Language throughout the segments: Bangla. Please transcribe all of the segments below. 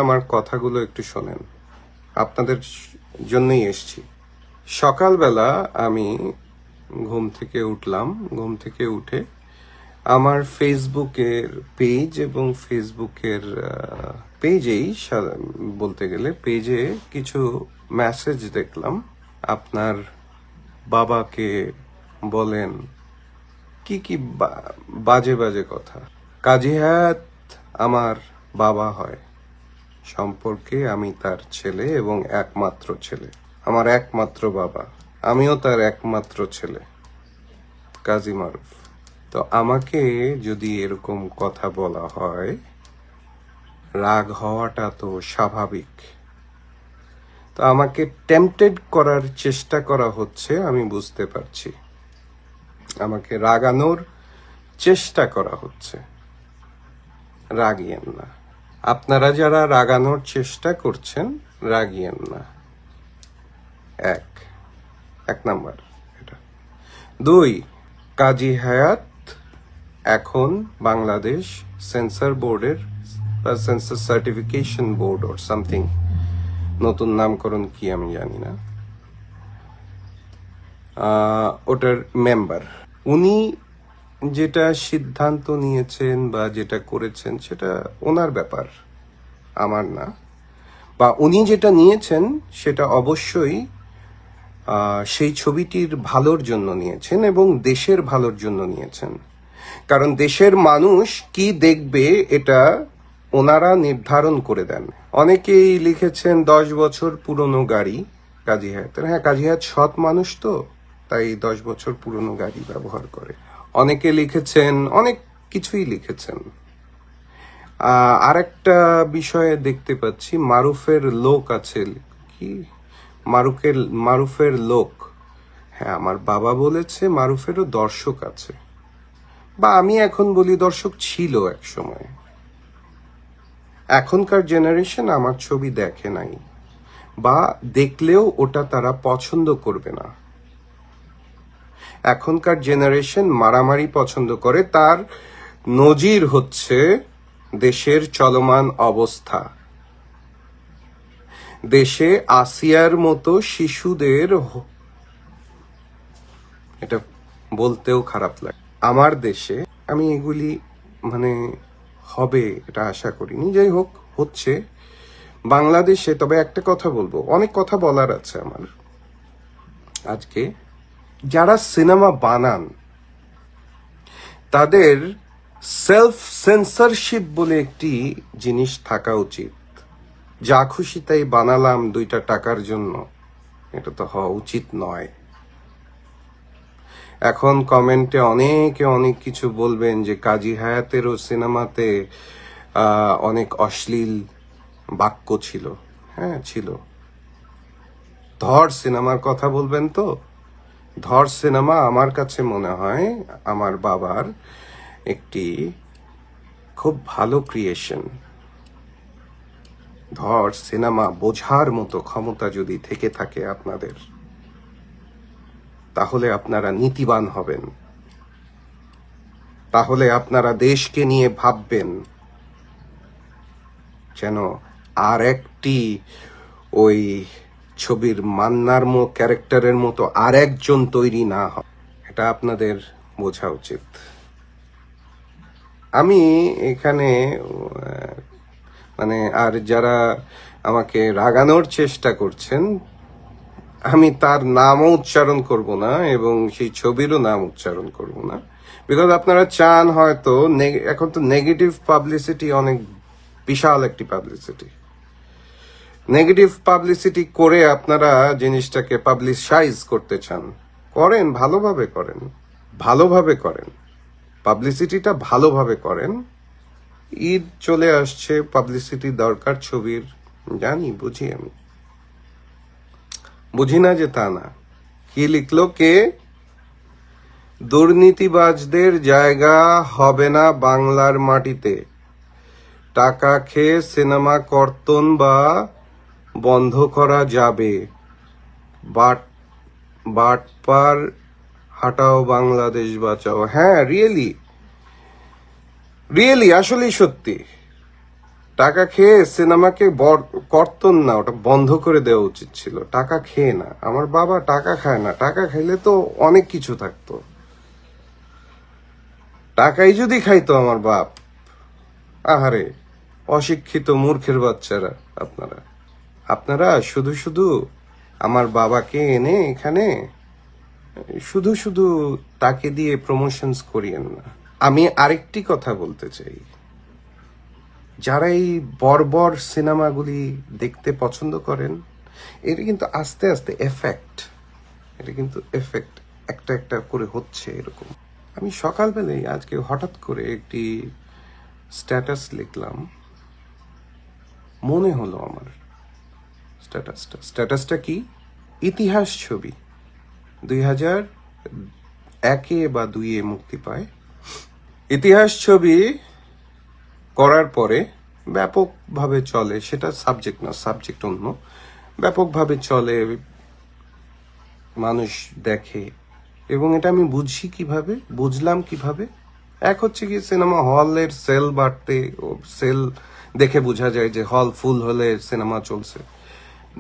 আমার কথাগুলো একটু শোনেন, আপনাদের জন্যই এসছি। সকালবেলা আমি ঘুম থেকে উঠলাম, ঘুম থেকে উঠে আমার ফেসবুকের পেজ এবং ফেসবুকের পেজেই বলতে গেলে পেজে কিছু মেসেজ দেখলাম। আপনার বাবাকে বলেন কি কি বাজে বাজে কথা। কাজী হায়াত আমার বাবা হয়, সম্পর্কে আমি তার ছেলে এবং একমাত্র ছেলে, আমার একমাত্র বাবা, আমিও তার একমাত্র ছেলে কাজী মারুফ। তো আমাকে যদি এরকম কথা বলা হয়, রাগ হওয়াটা তো স্বাভাবিক। তো আমাকে টেম্পটেড করার চেষ্টা করা হচ্ছে, আমি বুঝতে পারছি। আমাকে রাগানোর চেষ্টা করা হচ্ছে। রাগিয়েন না, আপনারা যারা রাগানোর চেষ্টা করছেন রাগিয়েন না। এক নাম্বার এটা। 2, কাজী হায়াত এখন বাংলাদেশ সেন্সর বোর্ডের বা sensor certification board or something, নতুন নামকরণ কি আমি জানি না, ওটার মেম্বার। উনি যেটা সিদ্ধান্ত নিয়েছেন বা যেটা করেছেন সেটা ওনার ব্যাপার, আমার না। বা উনি যেটা নিয়েছেন সেটা অবশ্যই সেই ছবিটির ভালোর জন্য নিয়েছেন এবং দেশের ভালোর জন্য নিয়েছেন। কারণ দেশের মানুষ কি দেখবে এটা ওনারা নির্ধারণ করে দেন। অনেকেই লিখেছেন 10 বছর পুরনো গাড়ি কাজী হায়াতের। হ্যাঁ, কাজী হায়াত সৎ মানুষ, তো তাই 10 বছর পুরনো গাড়ি ব্যবহার করে। অনেকে লিখেছেন, অনেক কিছুই লিখেছেন। আরেকটা বিষয়ে দেখতে পাচ্ছি মারুফের লোক আছে, কি মারুফের লোক। হ্যাঁ, আমার বাবা বলেছে মারুফেরও দর্শক আছে, বা আমি এখন বলি দর্শক ছিল এক সময়। এখনকার জেনারেশন আমার ছবি দেখে নাই, বা দেখলেও ওটা তারা পছন্দ করবে না। এখনকার জেনারেশন মারামারি পছন্দ করে। তার নজির হচ্ছে দেশের চলমান অবস্থা। দেশে আসিয়ার মতো শিশুদের, এটা বলতেও খারাপ লাগে, আমার দেশে, আমি এগুলি হবে এটা আশা করিনি, যাই হোক হচ্ছে বাংলাদেশে। তবে একটা কথা বলবো, অনেক কথা বলার আছে আমার আজকে। যারা সিনেমা বানান তাদের সেলফ সেন্সরশিপ বলে একটি জিনিস থাকা উচিত। যা খুশি তাই বানালাম 2টা টাকার জন্য, এটা তো হওয়া উচিত নয়। এখন কমেন্টে অনেকে অনেক কিছু বলবেন যে কাজী হায়াতেরও সিনেমাতে অনেক অশ্লীল বাক্য ছিল। হ্যাঁ ছিল। ধর সিনেমার কথা বলবেন তো, ধর সিনেমা আমার কাছে মনে হয় আমার বাবার একটি খুব ভালো ক্রিয়েশন। ধর সিনেমা বোঝার মতো ক্ষমতা যদি থেকে থাকে আপনাদের, তাহলে আপনারা নীতিবান হবেন, তাহলে আপনারা দেশকে নিয়ে ভাববেন, যেন আর একটি ওই ছবির মান্নার ক্যারেক্টারের মতো আর একজন তৈরি না হয়। এটা আপনাদের বোঝা উচিত। আমি এখানে আর যারা আমাকে রাগানোর চেষ্টা করছেন, আমি তার নামও উচ্চারণ করব না এবং সেই ছবিরও নাম উচ্চারণ করব না। বিকজ আপনারা চান হয়তো, এখন তো নেগেটিভ পাবলিসিটি অনেক বিশাল একটি পাবলিসিটি। নেগেটিভ পাবলিসিটি করে আপনারা জিনিসটাকে পাবলিসাইজ করতে চান, করেন, ভালোভাবে করেন, ভালোভাবে করেন, পাবলিসিটিটা ভালোভাবে করেন। ঈদ চলে আসছে, পাবলিসিটি দরকার ছবির, জানি, বুঝি। আমি বুঝি না যে তা না। কি লিখলো কে? দুর্নীতিবাজদের জায়গা হবে না বাংলার মাটিতে। টাকা খেয়ে সিনেমা কর্তন বা বন্ধ করা যাবে। বাটপার হাটাও, বাংলাদেশ বাঁচাও। হ্যাঁ, রিয়েলি আসলেই সত্যি। টাকা খেয়ে সিনেমাকে কর্তন না, ওটা বন্ধ করে দেওয়া উচিত ছিল। টাকা খেয়ে না, আমার বাবা টাকা খায় না। টাকা খাইলে তো অনেক কিছু থাকতো। টাকাই যদি খাইতো আমার বাপ, আহারে অশিক্ষিত মূর্খের বাচ্চারা আপনারা। আপনারা শুধু শুধু আমার বাবাকে এনে এখানে শুধু শুধু তাকে দিয়ে প্রমোশনস করিয়েন না। আমি আরেকটি কথা বলতে চাই, যারা এই বর্বর সিনেমাগুলি দেখতে পছন্দ করেন, এটা কিন্তু আস্তে আস্তে এফেক্ট, এটা কিন্তু এফেক্ট একটা একটা করে হচ্ছে এরকম। আমি সকালবেলায় আজকে হঠাৎ করে একটি স্ট্যাটাস লিখলাম, মনে হলো আমার স্ট্যাটাসটা কি, ইতিহাস ছবি 2001 বা 2002 মুক্তি পায়। ইতিহাস ছবি করার পরে ব্যাপকভাবে চলে, সেটা সাবজেক্ট না, সাবজেক্ট অন্য, ব্যাপকভাবে চলে, মানুষ দেখে। এবং এটা আমি বুঝলাম কিভাবে, এক হচ্ছে কি সিনেমা হলের সেল বাড়তে, সেল দেখে বোঝা যায় যে হল ফুল হলে সিনেমা চলছে।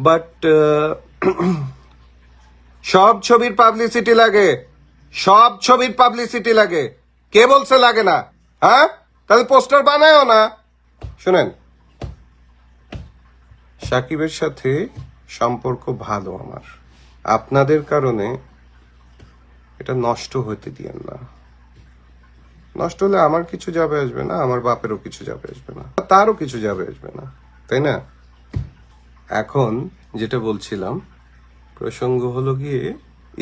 বাট সব ছবির পাবলিসিটি লাগে, কে বলছে লাগে না? হ্যাঁ, তাহলে পোস্টার বানায়ও না। শুনেন, সাকিবের সাথে সম্পর্ক ভালো আমার, আপনাদের কারণে এটা নষ্ট হতে দিয়েন না। নষ্ট হলে আমার কিছু যাবে আসবে না, আমার বাপেরও কিছু যাবে আসবে না, তারও কিছু যাবে আসবে না, তাই না? এখন যেটা বলছিলাম, প্রসঙ্গ হলো গিয়ে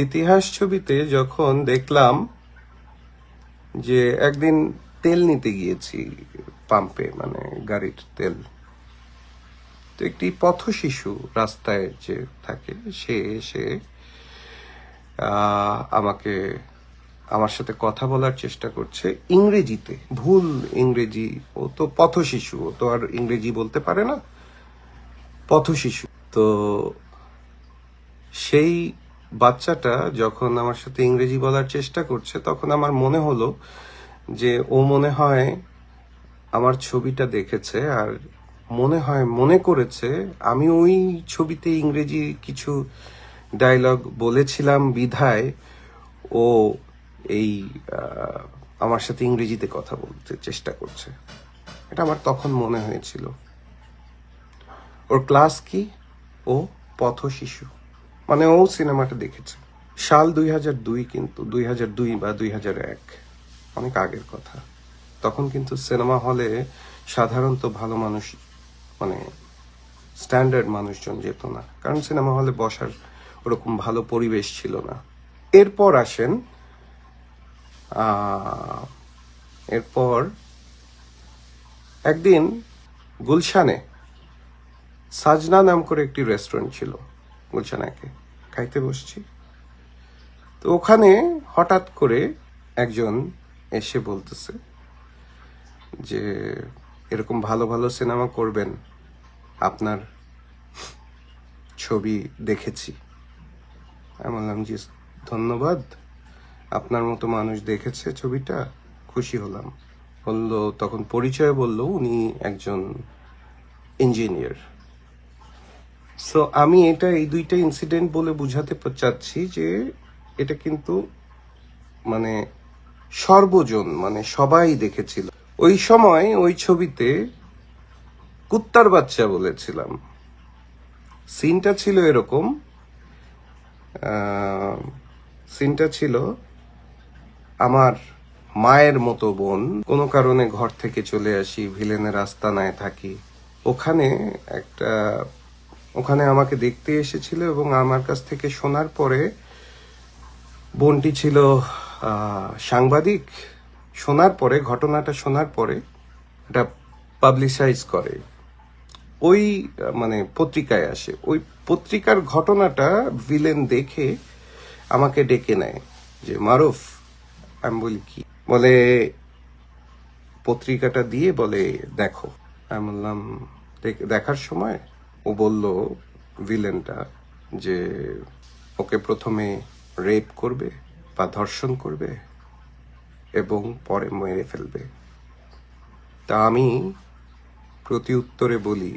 ইতিহাস ছবিতে যখন দেখলাম যে একদিন তেল নিতে গিয়েছি পাম্পে, মানে গাড়ির তেল, তো একটি পথ শিশু রাস্তায় যে থাকে, সে এসে আমার সাথে কথা বলার চেষ্টা করছে ইংরেজিতে, ভুল ইংরেজি, ও তো পথ শিশু, ও তো আর ইংরেজি বলতে পারে না, পথ শিশু। তো সেই বাচ্চাটা যখন আমার সাথে ইংরেজি বলার চেষ্টা করছে, তখন আমার মনে হলো যে ও মনে হয় আমার ছবিটা দেখেছে, আর মনে করেছে আমি ওই ছবিতে ইংরেজি কিছু ডায়লগ বলেছিলাম বিধায় ও এই আমার সাথে ইংরেজিতে কথা বলতে চেষ্টা করছে। এটা আমার তখন মনে হয়েছিল। ওর ক্লাস কি? ও পথ শিশু, মানে ও সিনেমাটা দেখেছে সাল 2002, কিন্তু 2002 বা 2001, অনেক আগের কথা। তখন কিন্তু সিনেমা হলে সাধারণত ভালো মানুষ, মানে স্ট্যান্ডার্ড মানুষজন যেত না, কারণ সিনেমা হলে বসার ওরকম ভালো পরিবেশ ছিল না। এরপর আসেন, এরপর একদিন গুলশানে সাজনা নাম করে একটি রেস্টুরেন্ট ছিল, গুলশানাকে খাইতে বসছি। তো ওখানে হঠাৎ করে একজন এসে বলতেছে যে এরকম ভালো ভালো সিনেমা করবেন, আপনার ছবি দেখেছি। আমি বললাম জি ধন্যবাদ, আপনার মতো মানুষ দেখেছে ছবিটা, খুশি হলাম। বললো, তখন পরিচয় বললো উনি একজন ইঞ্জিনিয়ার। সো আমি এই দুইটা ইনসিডেন্ট বলে বুঝাতে চাচ্ছি যে এটা কিন্তু মানে সর্বজন, মানে সবাই দেখেছিল। ওই সময় ওই ছবিতে কুত্তার বাচ্চা বলেছিলাম। সিনটা ছিল এরকম, সিনটা ছিল আমার মায়ের মতো বোন, কোনো কারণে ঘর থেকে চলে আসি, ভিলেনের আস্তানায় থাকি। ওখানে আমাকে দেখতে এসেছিল এবং আমার কাছ থেকে শোনার পরে, বোনটি ছিল সাংবাদিক, ঘটনাটা শোনার পরে এটা পাবলিসাইজ করে, ওই মানে পত্রিকায় আসে। ওই পত্রিকার ঘটনাটা ভিলেন দেখে আমাকে ডেকে নেয় যে মারুফ, আমি বলি কি, বলে পত্রিকাটা দিয়ে বলে দেখো। আমি বললাম দেখার সময় ও বলল ভিলেনটা যে ওকে প্রথমে রেপ করবে বা ধর্ষণ করবে এবং পরে মেরে ফেলবে। তা আমি প্রতি উত্তরে বলি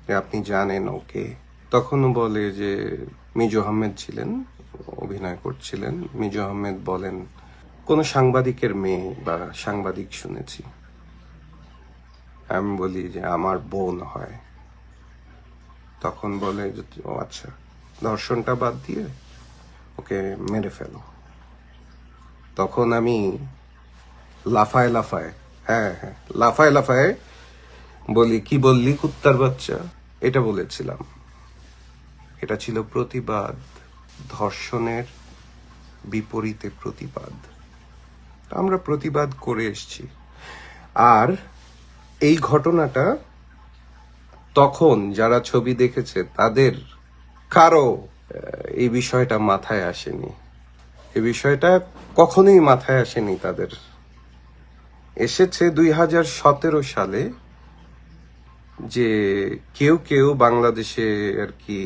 যে আপনি জানেন ওকে, তখনও বলে যে মিজু আহমেদ ছিলেন, অভিনয় করছিলেন। মিজু আহমেদ বলেন কোন সাংবাদিকের মেয়ে বা সাংবাদিক শুনেছি। আমি বলি যে আমার বোন হয়। তখন বলে যে ও আচ্ছা, ধর্ষণটা বাদ দিয়ে ওকে মেরে ফেলো। তখন আমি লাফায় লাফায়, হ্যাঁ হ্যাঁ, লাফায় লাফায় বলি, কি বললি কুত্তার বাচ্চা? এটা বলেছিলাম। এটা ছিল প্রতিবাদ, ধর্ষণের বিপরীতে প্রতিবাদ। আমরা প্রতিবাদ করে এসছি। আর এই ঘটনাটা তখন যারা ছবি দেখেছে তাদের কারো এই বিষয়টা মাথায় আসেনি। এই বিষয়টা কখনোই মাথায় আসেনি তাদের। এসেছে 2017 সালে, যে কেউ কেউ বাংলাদেশে আর কি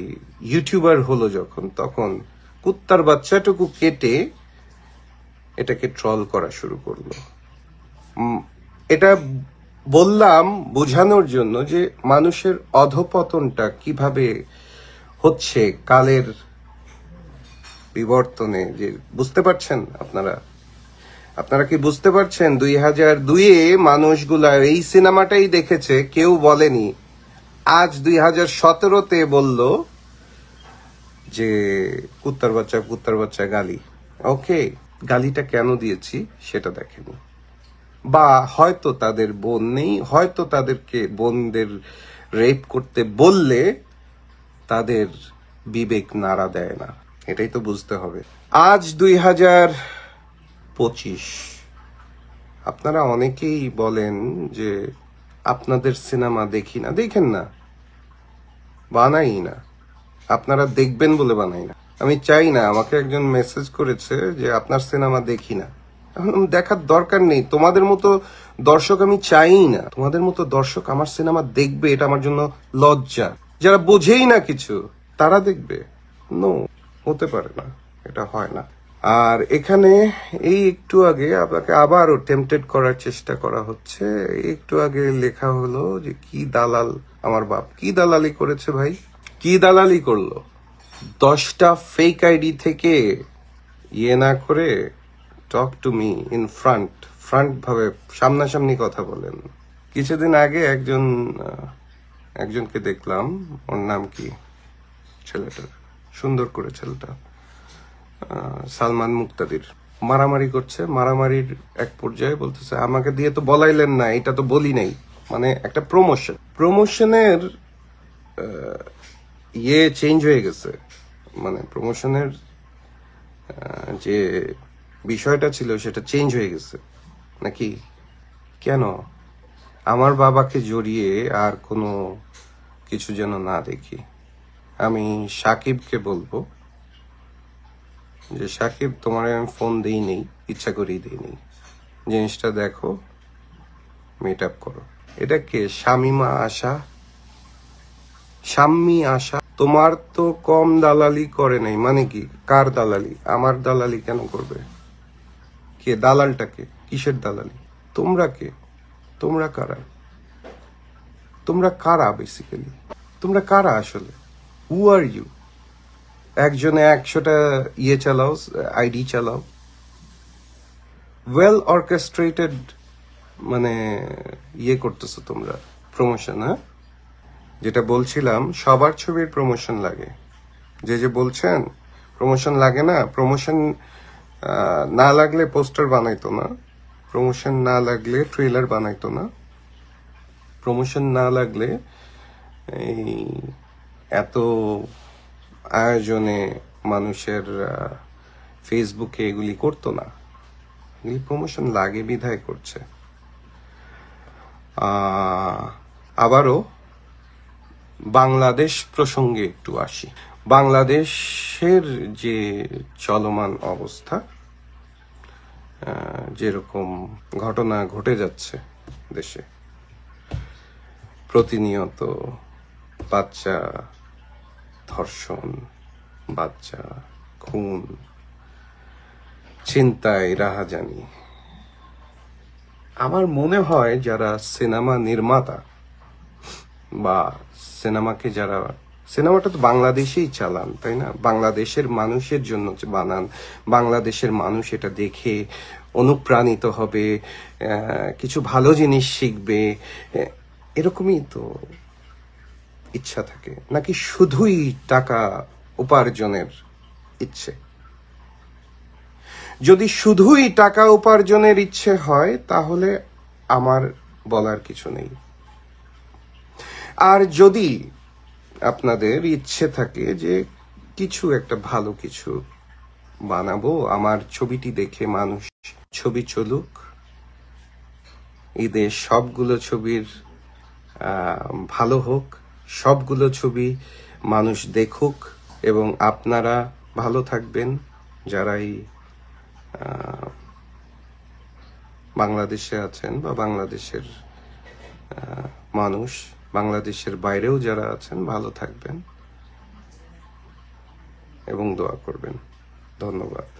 ইউটিউবার হলো যখন, তখন কুত্তার বাচ্চাটুকু কেটে এটাকে ট্রল করা শুরু করলো। এটা বললাম বোঝানোর জন্য যে মানুষের অধপতনটা কিভাবে হচ্ছে কালের বিবর্তনে। যে বুঝতে পারছেন আপনারা কি বুঝতে পারছেন? 2002-এ মানুষগুলা এই সিনেমাটাই দেখেছে, কেউ বলেনি। আজ 2017-তে বলল যে কুত্তার বাচ্চা গালি। ওকে, গালিটা কেন দিয়েছি সেটা দেখেনি। বা হয়তো তাদের বোন নেই, হয়তো তাদেরকে বোনদের রেপ করতে বললে তাদের বিবেক নাড়া দেয় না। এটাই তো বুঝতে হবে। আজ 2025, আপনারা অনেকেই বলেন যে আপনাদের সিনেমা দেখি না। দেখেন না, বানাই না। আপনারা দেখবেন বলে বানাই না। আমি চাই না, আমাকে একজন মেসেজ করেছে যে আপনার সিনেমা দেখি না। এখন দেখার দরকার নেই। তোমাদের মতো দর্শক আমি চাই না। তোমাদের মতো দর্শক আমার সিনেমা দেখবে, এটা আমার জন্য লজ্জা। যারা বোঝেই না কিছু তারা দেখবে? নো, হতে পারে না, এটা হয় না। আর এখানে এই একটু আগে আপনাকে আবারও টেম্পটেড করার চেষ্টা করা হচ্ছে। একটু আগে লেখা হলো যে কি দালাল আমার বাপ। কি দালালি করেছে ভাই? কি দালালি করলো? 10টা ফেক আইডি থেকে ইয়ে না করে talk to me in front ভাবে সামনাসামনি কথা বলেন। কিছুদিন আগে একজনকে দেখলাম, ওর নাম কি ছেলেটার, সুন্দর করে ছেলেটা, সালমান মুক্তাদির, মারামারি করছে। মারামারির এক পর্যায়ে বলতেছে আমাকে দিয়ে তো বলাইলেন না, এটা তো বলি নাই। মানে একটা প্রমোশনের ইয়ে চেঞ্জ হয়ে গেছে। মানে প্রমোশনের যে বিষয়টা ছিল সেটা চেঞ্জ হয়ে গেছে নাকি? কেন? আমার বাবাকে জড়িয়ে আর কোনো কিছু যেন না দেখি। আমি সাকিবকে বলবো যে সাকিব, তোমার আমি ফোন দিই নেই, ইচ্ছা করেই দিই নেই। জিনিসটা দেখো, মিট আপ করো। এটা কে? শাম্মী আশা। তোমার তো কম দালালি করে নাই। মানে কি? কার দালালি? আমার দালালি কেন করবে? কে দালালটা? কে? কিসের দালালি? তোমরা কে? তোমরা কারা? তোমরা কারা বেসিক্যালি? তোমরা কারা আসলে? হু আর ইউ? একজনে 100টা ইয়ে চালাও, আইডি চালাও, ওয়েল অর্কেস্ট্রেটেড, মানে ইয়ে করতেছো তোমরা প্রমোশন। হ্যাঁ, যেটা বলছিলাম, সবার ছবির প্রমোশন লাগে। যে বলছেন প্রমোশন লাগে না, প্রমোশন না লাগলে পোস্টার বানাইতো না, প্রমোশন না লাগলে ট্রেলার বানাইতো না, প্রমোশন না লাগলে এই এত আয়োজনে মানুষের ফেসবুকে এগুলি করতো না। এগুলি প্রমোশন লাগে বিধায় করছে। আবারও বাংলাদেশ প্রসঙ্গে একটু আসি। বাংলাদেশের যে চলমান অবস্থা, যেরকম ঘটনা ঘটে যাচ্ছে দেশে, প্রতিনিয়ত বাচ্চা ধর্ষণ, বাচ্চা খুন, ছিনতাই, রাহাজানি। আমার মনে হয় যারা সিনেমা নির্মাতা বা সিনেমাকে যারা, সিনেমাটা তো বাংলাদেশেই চালান, তাই না? বাংলাদেশের মানুষের জন্য বানান, বাংলাদেশের মানুষ এটা দেখে অনুপ্রাণিত হবে, কিছু ভালো জিনিস শিখবে, এরকমই তো ইচ্ছা থাকে, নাকি শুধুই টাকা উপার্জনের ইচ্ছে? যদি শুধুই টাকা উপার্জনের ইচ্ছে হয় তাহলে আমার বলার কিছু নেই। আর যদি আপনাদের ইচ্ছে থাকে যে কিছু একটা ভালো কিছু বানাবো, আমার ছবিটি দেখে মানুষ ছবি চলুক, ঈদে সবগুলো ছবির ভালো হোক, সবগুলো ছবি মানুষ দেখুক, এবং আপনারা ভালো থাকবেন, যারাই বাংলাদেশে আছেন বা বাংলাদেশের মানুষ, বাংলাদেশের বাইরেও যারা আছেন ভালো থাকবেন এবং দোয়া করবেন। ধন্যবাদ।